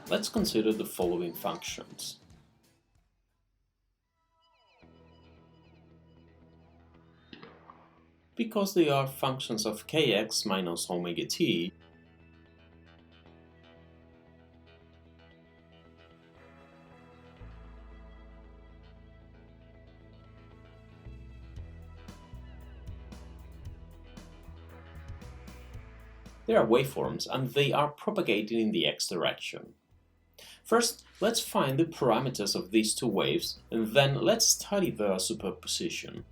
Let's consider the following functions. Because they are functions of kx minus omega t, they are waveforms and they are propagating in the x direction. First, let's find the parameters of these two waves, and then let's study their superposition.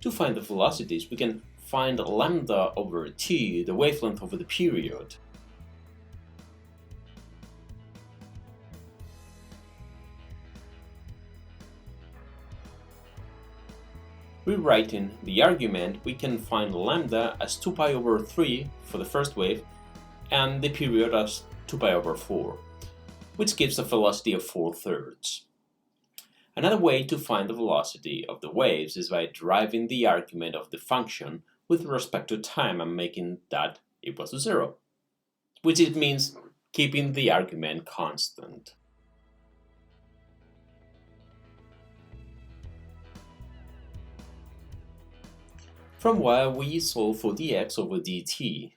To find the velocities, we can find lambda over t, the wavelength over the period. Rewriting the argument, we can find lambda as 2 pi over 3 for the first wave, and the period as 2 pi over 4, which gives a velocity of 4/3. Another way to find the velocity of the waves is by deriving the argument of the function with respect to time and making that equal to 0, which it means keeping the argument constant. From where we solve for dx over dt.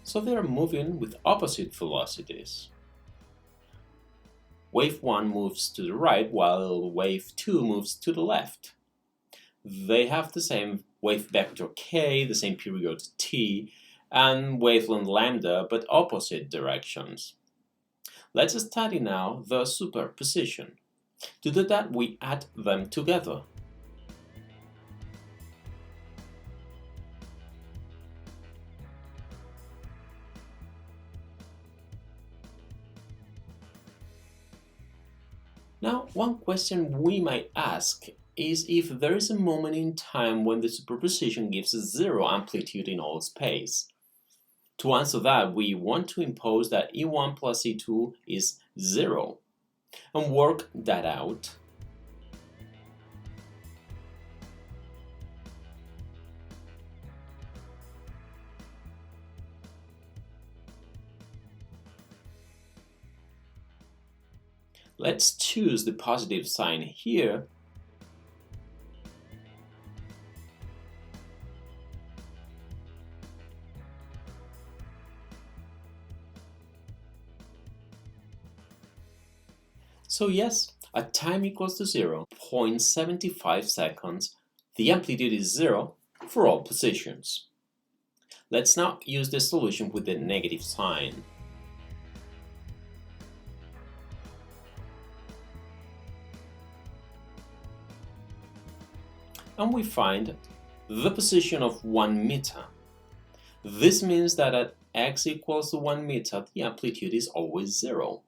So they are moving with opposite velocities. Wave 1 moves to the right while wave 2 moves to the left. They have the same wave vector k, the same period t, and wavelength lambda, but opposite directions. Let's study now the superposition. To do that, we add them together. Now, one question we might ask is if there is a moment in time when the superposition gives a zero amplitude in all space. To answer that, we want to impose that E1 plus E2 is 0 and work that out. Let's choose the positive sign here. So yes, at time equals to 0, 0.75 seconds, the amplitude is 0 for all positions. Let's now use the solution with the negative sign. And we find the position of 1 meter. This means that at x equals to 1 meter, the amplitude is always 0.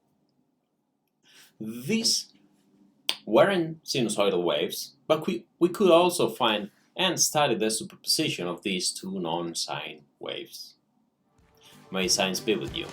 These weren't sinusoidal waves, but we could also find and study the superposition of these two non-sine waves. May science be with you.